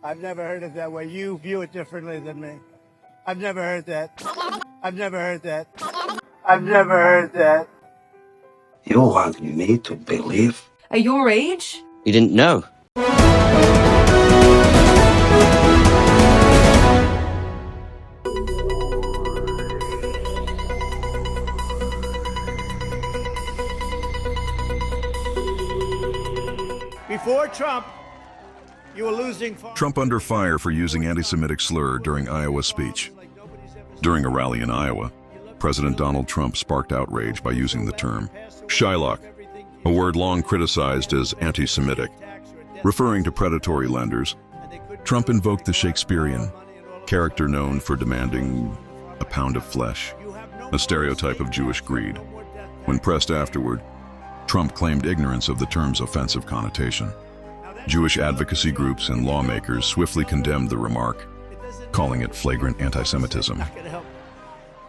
I've never heard it that way. You view it differently than me. I've never heard that. I've never heard that. I've never heard that. You want me to believe? At your age? You didn't know. Before Trump, you were losing far. Trump under fire for using anti-Semitic slur during Iowa speech. During a rally in Iowa, President Donald Trump sparked outrage by using the term Shylock, a word long criticized as anti-Semitic. Referring to predatory lenders, Trump invoked the Shakespearean character known for demanding a pound of flesh, a stereotype of Jewish greed. When pressed afterward, Trump claimed ignorance of the term's offensive connotation. Jewish advocacy groups and lawmakers swiftly condemned the remark, calling it flagrant anti-Semitism.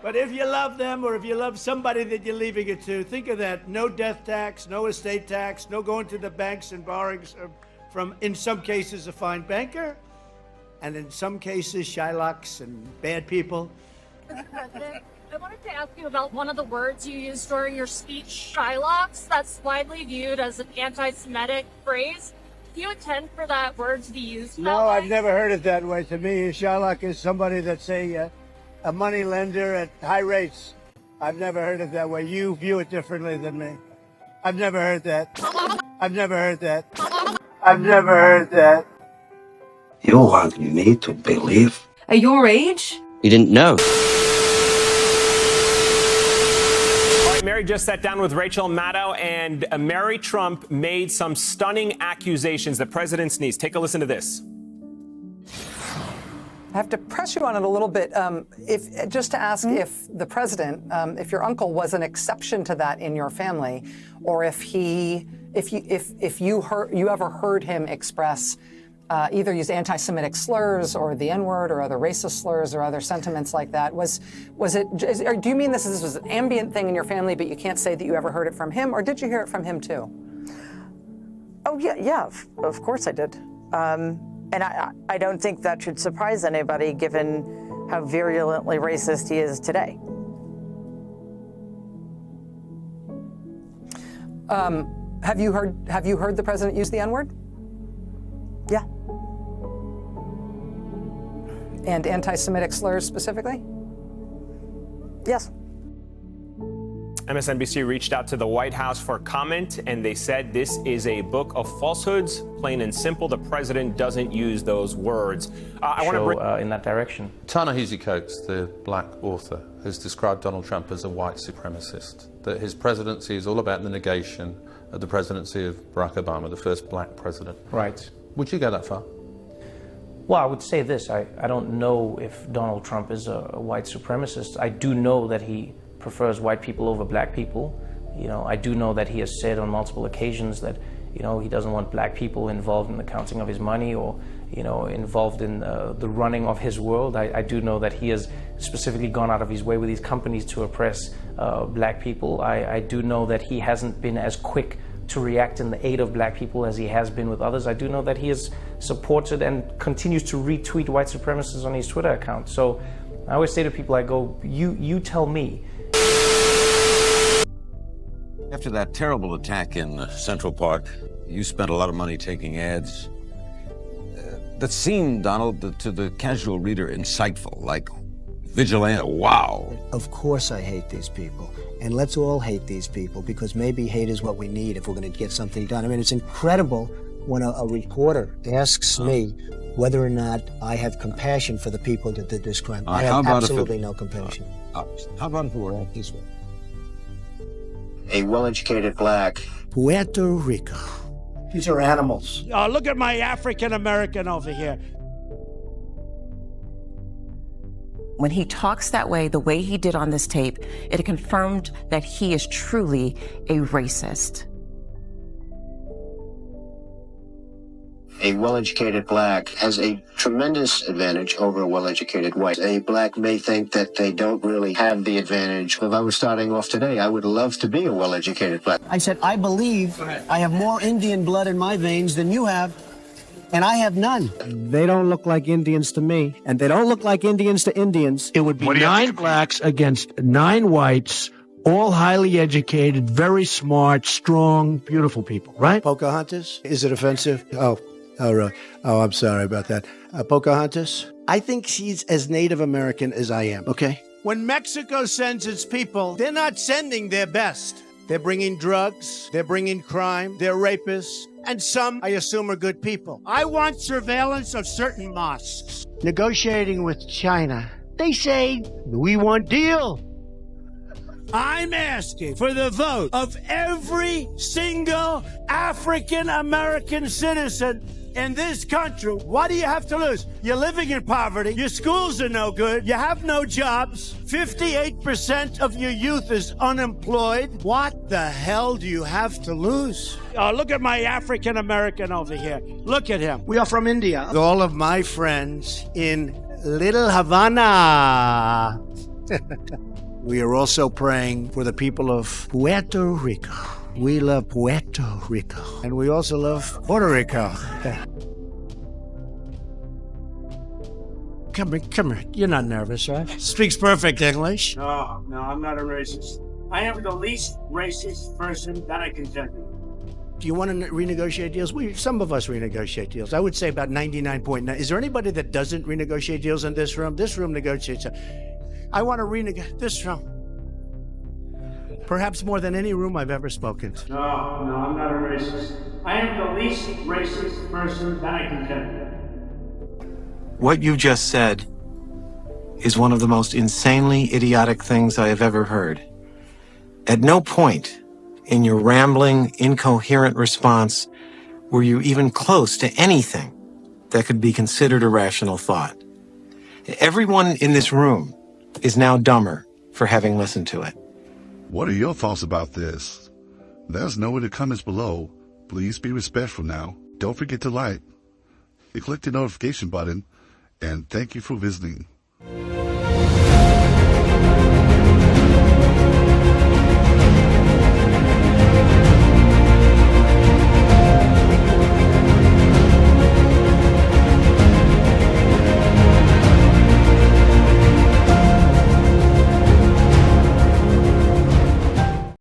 But if you love them, or if you love somebody that you're leaving it to, think of that. No death tax, no estate tax, no going to the banks and borrowing from, in some cases, a fine banker, and in some cases, Shylocks and bad people. Mr. President, I wanted to ask you about one of the words you used during your speech, Shylocks. That's widely viewed as an anti-Semitic phrase. Do you intend for that word to be used? No, I've never heard it that way. To me, a Shylock is somebody that's a money lender at high rates. I've never heard it that way. You view it differently than me. I've never heard that. I've never heard that. I've never heard that. You want me to believe? At your age? You didn't know. Mary just sat down with Rachel Maddow, and Mary Trump made some stunning accusations, the president's niece. Take a listen to this. I have to press you on it a little bit, just to ask if the president, if your uncle was an exception to that in your family, or if you ever heard him express either use anti-Semitic slurs or the N-word or other racist slurs or other sentiments like that. Or do you mean this was an ambient thing in your family, but you can't say that you ever heard it from him, or did you hear it from him too? Oh yeah, of course I did. And I don't think that should surprise anybody, given how virulently racist he is today. Have you heard the president use the N-word? Yeah. And anti-Semitic slurs specifically? Yes. MSNBC reached out to the White House for comment, and they said this is a book of falsehoods, plain and simple. The president doesn't use those words. I want to bring in that direction. Ta-Nehisi Coates, the black author, has described Donald Trump as a white supremacist, that his presidency is all about the negation of the presidency of Barack Obama, the first black president. Right. Would you go that far? Well, I would say this. I don't know if Donald Trump is a white supremacist. I do know that he prefers white people over black people. You know, I do know that he has said on multiple occasions that, you know, he doesn't want black people involved in the counting of his money or, you know, involved in the running of his world. I do know that he has specifically gone out of his way with these companies to oppress black people. I do know that he hasn't been as quick to react in the aid of black people as he has been with others. I do know that he has supported and continues to retweet white supremacists on his Twitter account. So I always say to people, I go, you tell me. After that terrible attack in Central Park, you spent a lot of money taking ads that seemed, Donald, to the casual reader insightful, like vigilante, wow. Of course I hate these people. And let's all hate these people, because maybe hate is what we need if we're going to get something done. I mean, it's incredible when a reporter asks me whether or not I have compassion for the people that did this crime. I have absolutely no compassion. How about if we were at this way? A well-educated black. Puerto Rico. These are animals. Look at my African-American over here. When he talks that way, the way he did on this tape, it confirmed that he is truly a racist. A well-educated black has a tremendous advantage over a well-educated white. A black may think that they don't really have the advantage. If I was starting off today, I would love to be a well-educated black. I said, I believe I have more Indian blood in my veins than you have. and I have none. They don't look like Indians to me, and they don't look like Indians to Indians. It would be 9 blacks against 9 whites, all highly educated, very smart, strong, beautiful people, right? Pocahontas? Is it offensive? Oh, really? Oh, I'm sorry about that. Pocahontas? I think she's as Native American as I am, okay? When Mexico sends its people, they're not sending their best. They're bringing drugs, they're bringing crime, they're rapists, and some, I assume, are good people. I want surveillance of certain mosques. Negotiating with China. They say, we want deal. I'm asking for the vote of every single African-American citizen in this country. What do you have to lose? You're living in poverty. Your schools are no good. You have no jobs. 58% of your youth is unemployed. What the hell do you have to lose? Oh, look at my African-American over here. Look at him. We are from India. All of my friends in Little Havana. We are also praying for the people of Puerto Rico. We love Puerto Rico. And we also love Puerto Rico. Come here. You're not nervous, right? Speaks perfect English. No, I'm not a racist. I am the least racist person that I can tell you. Do you want to renegotiate deals? Some of us renegotiate deals. I would say about 99.9. Is there anybody that doesn't renegotiate deals in this room? This room negotiates. I want to renegotiate this room. Perhaps more than any room I've ever spoken to. No, I'm not a racist. I am the least racist person that I can tell you. What you just said is one of the most insanely idiotic things I have ever heard. At no point in your rambling, incoherent response were you even close to anything that could be considered a rational thought. Everyone in this room is now dumber for having listened to it. What are your thoughts about this? Let us know in the comments below. Please be respectful now. Don't forget to like and click the notification button. And thank you for visiting.